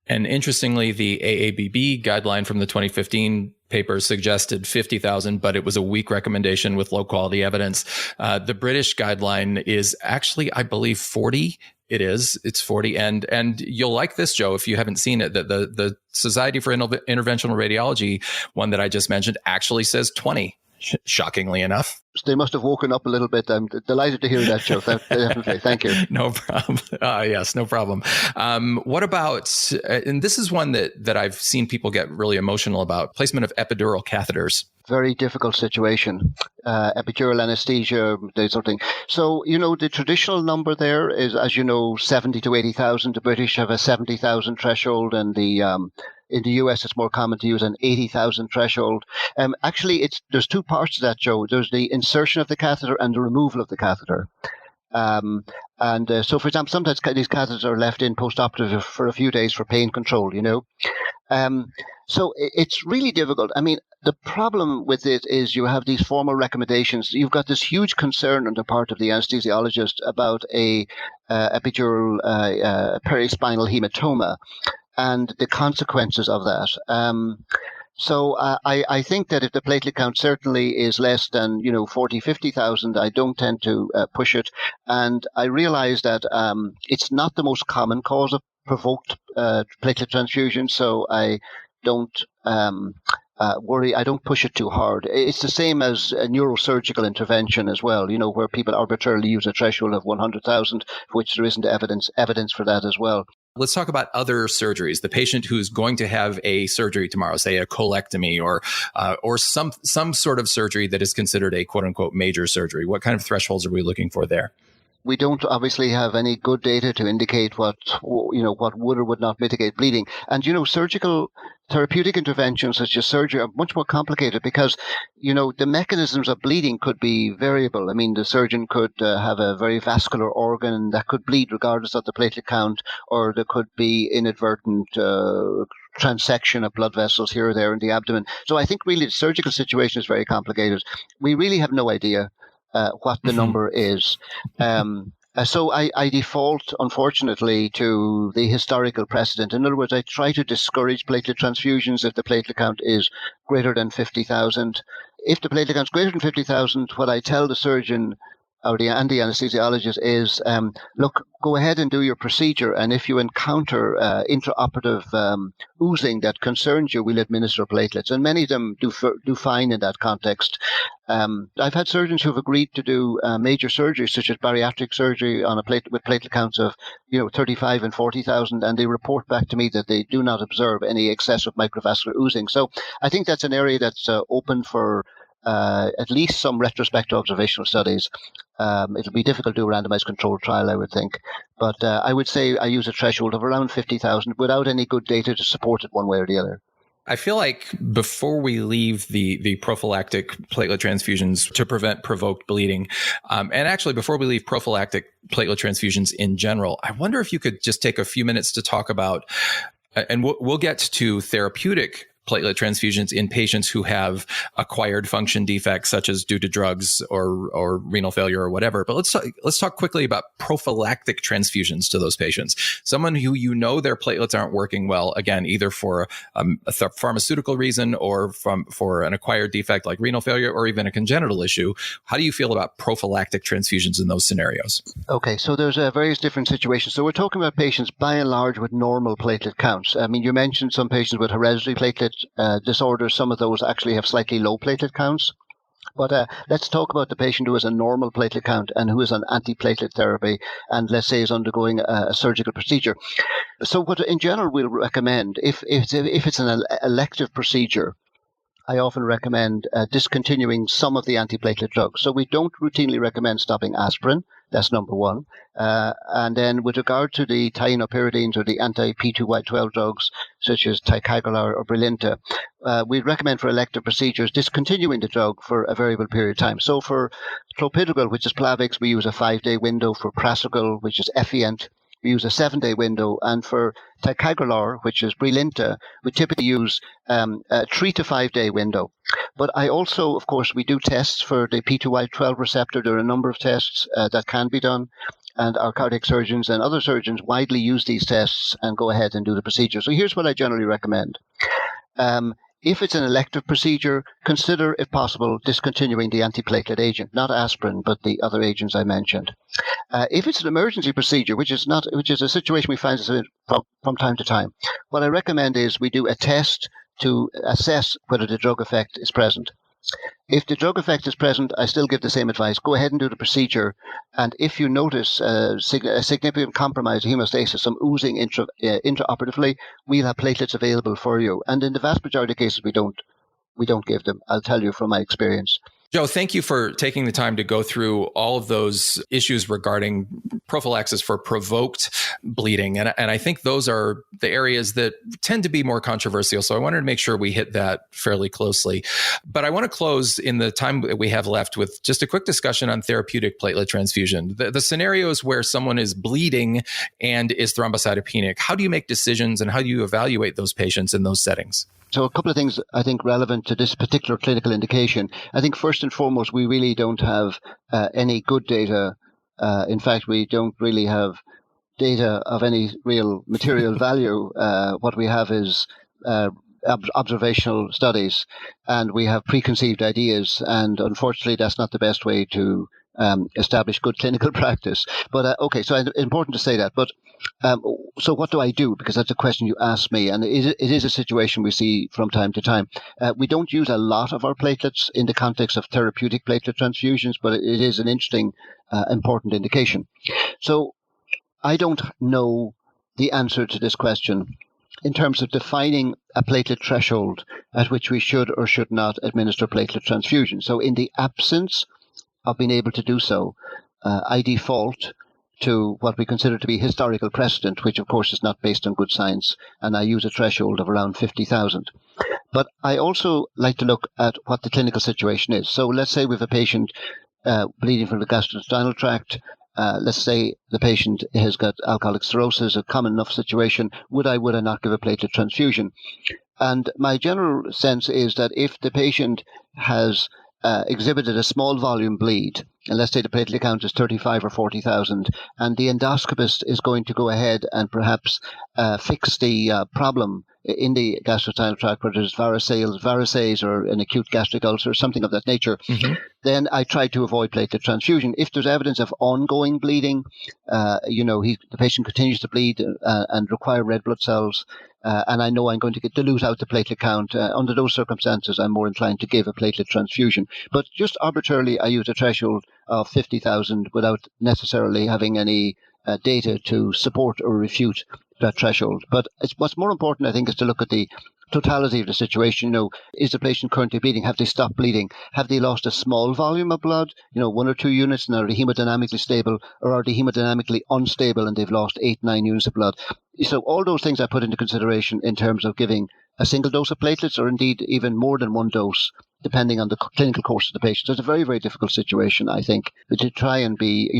And interestingly, the AABB guideline from the 2015 paper suggested 50,000, but it was a weak recommendation with low quality evidence. The British guideline is actually, I believe, 40 It is. It's 40. And you'll like this, Joe, if you haven't seen it, that the Society for Interventional Radiology, one that I just mentioned, actually says 20, shockingly enough. They must have woken up a little bit. I'm delighted to hear that, Joe. Definitely. Thank you. No problem. Yes, no problem. What about, and this is one that I've seen people get really emotional about, placement of epidural catheters. Very difficult situation. Epidural anesthesia, that sort of thing. So, the traditional number there is, as you know, 70 to 80,000. The British have a 70,000 threshold, and in the US, it's more common to use an 80,000 threshold. Actually, there's two parts to that, Joe. There's the insertion of the catheter and the removal of the catheter. So, for example, sometimes these catheters are left in post-operative for a few days for pain control, So it's really difficult. I mean, the problem with it is you have these formal recommendations. You've got this huge concern on the part of the anesthesiologist about a epidural perispinal hematoma and the consequences of that. So I think that if the platelet count certainly is less than 40, 50,000, I don't tend to push it. And I realize that it's not the most common cause of provoked platelet transfusion, so I don't worry. I don't push it too hard. It's the same as a neurosurgical intervention as well, where people arbitrarily use a threshold of 100,000, for which there isn't evidence for that as well. Let's talk about other surgeries. The patient who's going to have a surgery tomorrow, say a colectomy or some sort of surgery that is considered a quote unquote major surgery. What kind of thresholds are we looking for there? We don't obviously have any good data to indicate what would or would not mitigate bleeding. And, surgical therapeutic interventions such as surgery are much more complicated because, the mechanisms of bleeding could be variable. I mean, the surgeon could have a very vascular organ that could bleed regardless of the platelet count, or there could be inadvertent transection of blood vessels here or there in the abdomen. So I think really the surgical situation is very complicated. We really have no idea what the number is. So I default, unfortunately, to the historical precedent. In other words, I try to discourage platelet transfusions if the platelet count is greater than 50,000. If the platelet count is greater than 50,000, what I tell the surgeon and the anesthesiologist is, look, go ahead and do your procedure. And if you encounter intraoperative oozing that concerns you, we'll administer platelets. And many of them do fine in that context. I've had surgeons who have agreed to do major surgery, such as bariatric surgery on with platelet counts of 35 and 40,000, and they report back to me that they do not observe any excessive microvascular oozing. So I think that's an area that's open for at least some retrospective observational studies. It'll be difficult to do a randomized controlled trial, I would think. But I would say I use a threshold of around 50,000 without any good data to support it one way or the other. I feel like before we leave the prophylactic platelet transfusions to prevent provoked bleeding, and actually before we leave prophylactic platelet transfusions in general, I wonder if you could just take a few minutes to talk about, and we'll get to therapeutic platelet transfusions in patients who have acquired function defects, such as due to drugs or renal failure or whatever. But let's talk quickly about prophylactic transfusions to those patients. Someone who their platelets aren't working well, again, either for a pharmaceutical reason or for an acquired defect like renal failure or even a congenital issue. How do you feel about prophylactic transfusions in those scenarios? Okay, so there's various different situations. So we're talking about patients by and large with normal platelet counts. I mean, you mentioned some patients with hereditary platelet disorders. Some of those actually have slightly low platelet counts. But let's talk about the patient who has a normal platelet count and who is on antiplatelet therapy and let's say is undergoing a surgical procedure. So what in general we'll recommend, if it's an elective procedure, I often recommend discontinuing some of the antiplatelet drugs. So we don't routinely recommend stopping aspirin. That's number one. And then with regard to the thienopyridines or the anti-P2Y12 drugs, such as ticagrelor or Brilinta, we recommend for elective procedures discontinuing the drug for a variable period of time. So for clopidogrel, which is Plavix, we use a 5-day window. For prasugrel, which is Effient, we use a 7-day window. And for ticagrelor, which is Brilinta, we typically use a 3 to 5-day window. But I also, of course, we do tests for the P2Y12 receptor. There are a number of tests that can be done. And our cardiac surgeons and other surgeons widely use these tests and go ahead and do the procedure. So here's what I generally recommend. If it's an elective procedure, consider, if possible, discontinuing the antiplatelet agent, not aspirin, but the other agents I mentioned. If it's an emergency procedure, which is a situation we find ourselves in from time to time, what I recommend is we do a test to assess whether the drug effect is present. If the drug effect is present, I still give the same advice. Go ahead and do the procedure. And if you notice a significant compromise of hemostasis, some oozing intraoperatively, we'll have platelets available for you. And in the vast majority of cases, we don't give them. I'll tell you from my experience. Joe, thank you for taking the time to go through all of those issues regarding prophylaxis for provoked bleeding. And I think those are the areas that tend to be more controversial. So I wanted to make sure we hit that fairly closely. But I want to close in the time that we have left with just a quick discussion on therapeutic platelet transfusion. The scenarios where someone is bleeding and is thrombocytopenic, how do you make decisions and how do you evaluate those patients in those settings? So a couple of things I think relevant to this particular clinical indication. I think first and foremost, we really don't have any good data. In fact, we don't really have data of any real material value. What we have is observational studies, and we have preconceived ideas. And unfortunately, that's not the best way to establish good clinical practice. But okay, so it's important to say that. But so what do I do? Because that's a question you asked me, and it is a situation we see from time to time. We don't use a lot of our platelets in the context of therapeutic platelet transfusions, but it is an interesting, important indication. So I don't know the answer to this question in terms of defining a platelet threshold at which we should or should not administer platelet transfusion. So in the absence of being able to do so, I default to what we consider to be historical precedent, which of course is not based on good science, and I use a threshold of around 50,000. But I also like to look at what the clinical situation is. So let's say we have a patient bleeding from the gastrointestinal tract. Let's say the patient has got alcoholic cirrhosis, a common enough situation. Would I not give a platelet transfusion? And my general sense is that if the patient has exhibited a small volume bleed, and let's say the platelet count is 35 or 40,000, and the endoscopist is going to go ahead and perhaps fix the problem in the gastrointestinal tract, whether it's varices, or an acute gastric ulcer, something of that nature, then I try to avoid platelet transfusion. If there's evidence of ongoing bleeding, the patient continues to bleed and require red blood cells, and I know I'm going to dilute out the platelet count. Under those circumstances, I'm more inclined to give a platelet transfusion. But just arbitrarily, I use a threshold of 50,000 without necessarily having any data to support or refute that threshold. But what's more important, I think, is to look at the totality of the situation. Is the patient currently bleeding? Have they stopped bleeding? Have they lost a small volume of blood? 1 or 2 units, and are they hemodynamically stable, or are they hemodynamically unstable and they've lost 8-9 units of blood? So all those things I put into consideration in terms of giving a single dose of platelets, or indeed even more than one dose, depending on the clinical course of the patient. So it's a very, very difficult situation, I think, to try and be,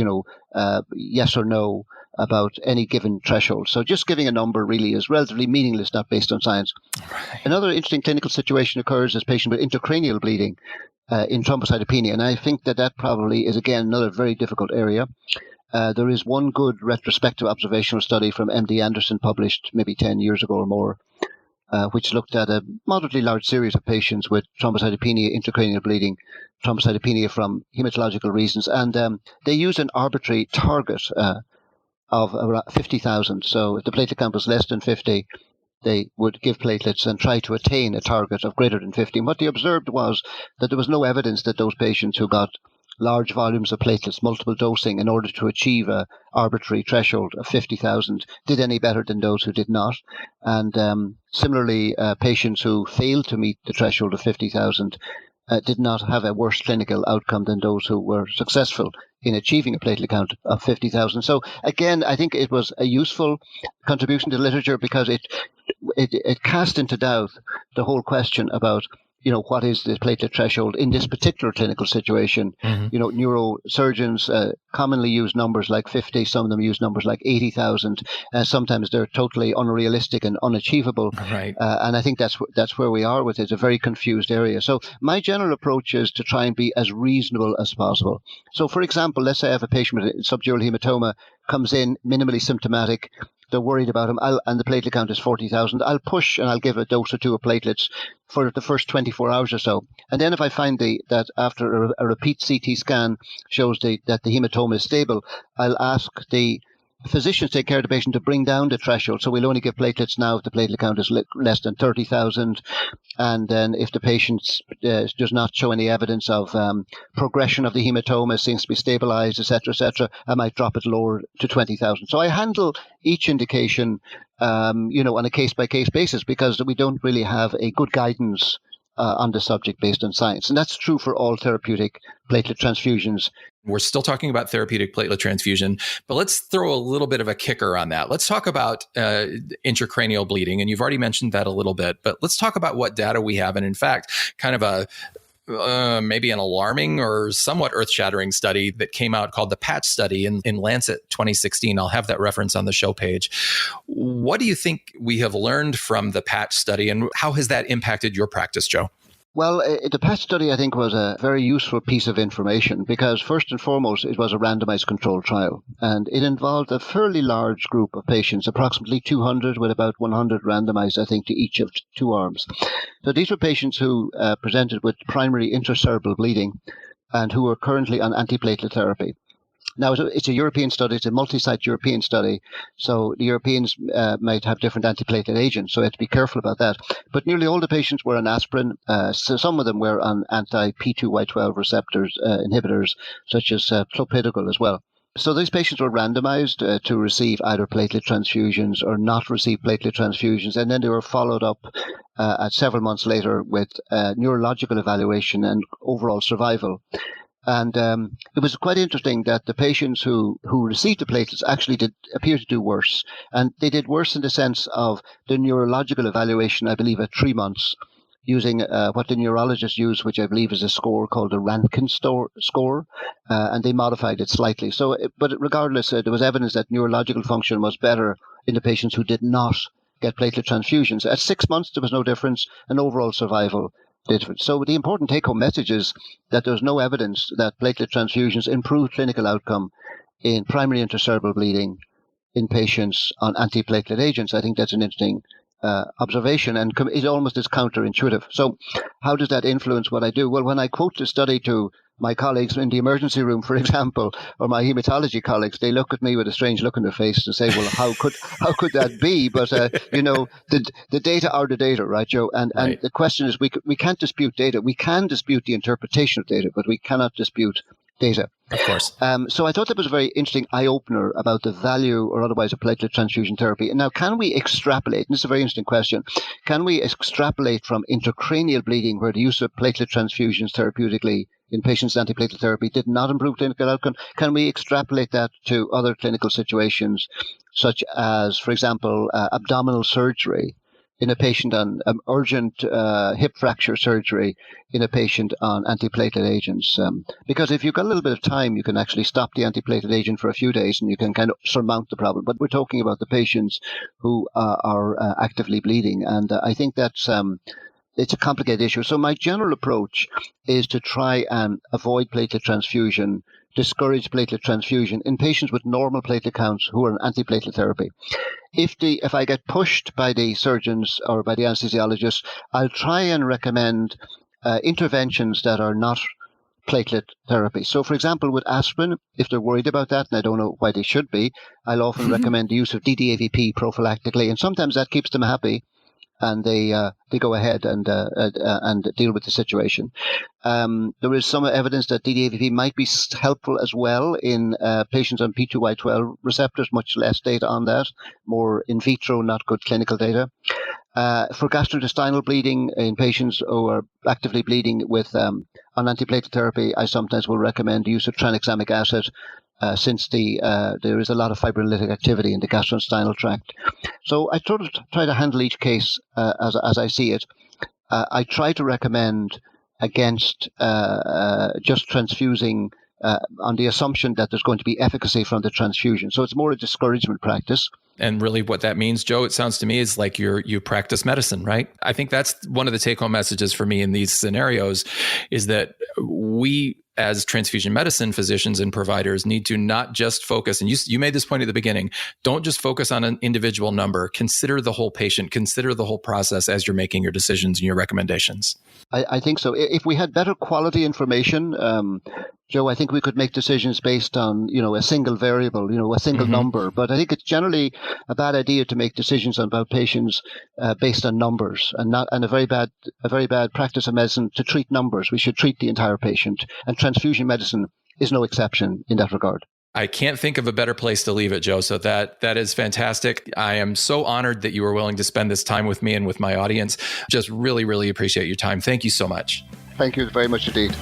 yes or no about any given threshold. So just giving a number really is relatively meaningless, not based on science. Right. Another interesting clinical situation occurs as patient with intracranial bleeding in thrombocytopenia, and I think that probably is, again, another very difficult area. There is one good retrospective observational study from MD Anderson published maybe 10 years ago or more, which looked at a moderately large series of patients with thrombocytopenia, intracranial bleeding, thrombocytopenia from hematological reasons, and they used an arbitrary target of around 50,000. So if the platelet count was less than 50, they would give platelets and try to attain a target of greater than 50. And what they observed was that there was no evidence that those patients who got large volumes of platelets, multiple dosing, in order to achieve an arbitrary threshold of 50,000, did any better than those who did not. And similarly, patients who failed to meet the threshold of 50,000 did not have a worse clinical outcome than those who were successful in achieving a platelet count of 50,000. So again, I think it was a useful contribution to the literature because it cast into doubt the whole question about what is the platelet threshold in this particular clinical situation. Neurosurgeons commonly use numbers like 50. Some of them use numbers like 80,000. Sometimes they're totally unrealistic and unachievable. Right. And I think that's where we are with it. It's a very confused area. So my general approach is to try and be as reasonable as possible. So, for example, let's say I have a patient with subdural hematoma, comes in minimally symptomatic, they're worried about him, and the platelet count is 40,000, I'll push and I'll give a dose or two of platelets for the first 24 hours or so. And then if I find that after a repeat CT scan shows that the hematoma is stable, I'll ask the physicians take care of the patient to bring down the threshold. So we'll only give platelets now if the platelet count is less than 30,000. And then if the patient does not show any evidence of progression of the hematoma, seems to be stabilized, etc., I might drop it lower to 20,000. So I handle each indication, on a case-by-case basis, because we don't really have a good guidance on the subject based on science. And that's true for all therapeutic platelet transfusions. We're still talking about therapeutic platelet transfusion, but let's throw a little bit of a kicker on that. Let's talk about intracranial bleeding. And you've already mentioned that a little bit, but let's talk about what data we have. And in fact, kind of maybe an alarming or somewhat earth-shattering study that came out called the PATCH study in Lancet 2016. I'll have that reference on the show page. What do you think we have learned from the PATCH study, and how has that impacted your practice, Joe? Well, the PATCH study, I think, was a very useful piece of information because, first and foremost, it was a randomized controlled trial. And it involved a fairly large group of patients, approximately 200, with about 100 randomized, I think, to each of two arms. So these were patients who presented with primary intracerebral bleeding and who were currently on antiplatelet therapy. Now, it's a European study. It's a multi-site European study. So the Europeans might have different antiplatelet agents, so you have to be careful about that. But nearly all the patients were on aspirin. So some of them were on anti-P2Y12 receptors inhibitors, such as clopidogrel as well. So these patients were randomized to receive either platelet transfusions or not receive platelet transfusions, and then they were followed up at several months later with neurological evaluation and overall survival. And it was quite interesting that the patients who received the platelets actually did appear to do worse. And they did worse in the sense of the neurological evaluation, I believe, at 3 months, using what the neurologists use, which I believe is a score called the Rankin score, and they modified it slightly. So, but regardless, there was evidence that neurological function was better in the patients who did not get platelet transfusions. At 6 months, there was no difference, and overall survival different. So the important take-home message is that there's no evidence that platelet transfusions improve clinical outcome in primary intracerebral bleeding in patients on antiplatelet agents. I think that's an interesting observation, and it almost is counterintuitive. So how does that influence what I do? Well, when I quote the study to my colleagues in the emergency room, for example, or my hematology colleagues, they look at me with a strange look on their face and say, well, how could that be? But, the data are the data, right, Joe? And the question is, we can't dispute data. We can dispute the interpretation of data, but we cannot dispute data. Of course. So I thought that was a very interesting eye-opener about the value or otherwise of platelet transfusion therapy. And now, can we extrapolate? And this is a very interesting question. Can we extrapolate from intracranial bleeding, where the use of platelet transfusions therapeutically in patients with antiplatelet therapy did not improve clinical outcome? Can we extrapolate that to other clinical situations, such as, for example, abdominal surgery in a patient on urgent hip fracture surgery in a patient on antiplatelet agents? Because if you've got a little bit of time, you can actually stop the antiplatelet agent for a few days and you can kind of surmount the problem. But we're talking about the patients who are actively bleeding. And I think that's it's a complicated issue. So my general approach is to try and avoid platelet transfusion, discourage platelet transfusion in patients with normal platelet counts who are on antiplatelet therapy. If I get pushed by the surgeons or by the anesthesiologists, I'll try and recommend interventions that are not platelet therapy. So, for example, with aspirin, if they're worried about that, and I don't know why they should be, I'll often recommend the use of DDAVP prophylactically, and sometimes that keeps them happy, and they go ahead and deal with the situation. There is some evidence that DDAVP might be helpful as well in patients on P2Y12 receptors, much less data on that, more in vitro, not good clinical data. For gastrointestinal bleeding in patients who are actively bleeding with on antiplatelet therapy, I sometimes will recommend the use of tranexamic acid, since there is a lot of fibrinolytic activity in the gastrointestinal tract. So I sort of try to handle each case as I see it. I try to recommend against just transfusing on the assumption that there's going to be efficacy from the transfusion. So it's more a discouragement practice. And really what that means, Joe, it sounds to me is like you practice medicine, right? I think that's one of the take-home messages for me in these scenarios is that we as transfusion medicine physicians and providers, need to not just focus, and you made this point at the beginning, don't just focus on an individual number. Consider the whole patient, consider the whole process as you're making your decisions and your recommendations. I think so. If we had better quality information, Joe, I think we could make decisions based on, a single variable, a single number. But I think it's generally a bad idea to make decisions about patients based on numbers, and a very bad practice of medicine to treat numbers. We should treat the entire patient, and transfusion medicine is no exception in that regard. I can't think of a better place to leave it, Joe. So that is fantastic. I am so honored that you were willing to spend this time with me and with my audience. Just really, really appreciate your time. Thank you so much. Thank you very much indeed.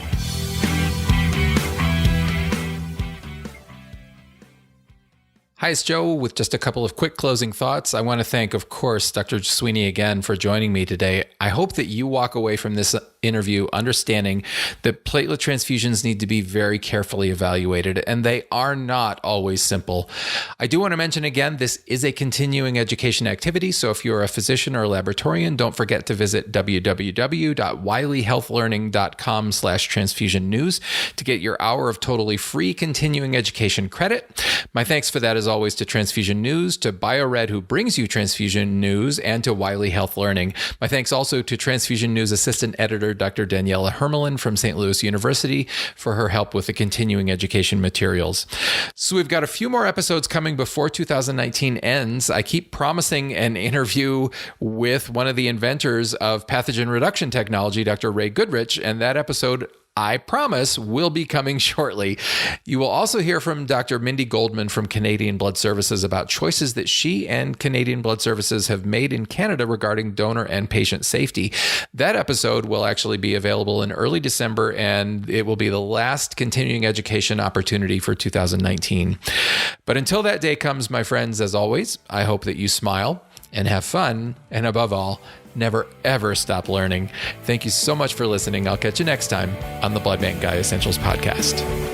Hi, it's Joe with just a couple of quick closing thoughts. I want to thank, of course, Dr. Sweeney again for joining me today. I hope that you walk away from this interview understanding that platelet transfusions need to be very carefully evaluated, and they are not always simple. I do want to mention again, this is a continuing education activity, so if you're a physician or a laboratorian, don't forget to visit www.wileyhealthlearning.com/transfusion news to get your hour of totally free continuing education credit. My thanks for that, as always, to Transfusion News, to BioRed, who brings you Transfusion News, and to Wiley Health Learning. My thanks also to Transfusion News Assistant Editor Dr. Daniela Hermelin from St. Louis University for her help with the continuing education materials. So we've got a few more episodes coming before 2019 ends. I keep promising an interview with one of the inventors of pathogen reduction technology, Dr. Ray Goodrich, and that episode, I promise, will be coming shortly. You will also hear from Dr. Mindy Goldman from Canadian Blood Services about choices that she and Canadian Blood Services have made in Canada regarding donor and patient safety. That episode will actually be available in early December, and it will be the last continuing education opportunity for 2019. But until that day comes, my friends, as always, I hope that you smile and have fun, and above all, never, ever stop learning. Thank you so much for listening. I'll catch you next time on the Blood Bank Guy Essentials podcast.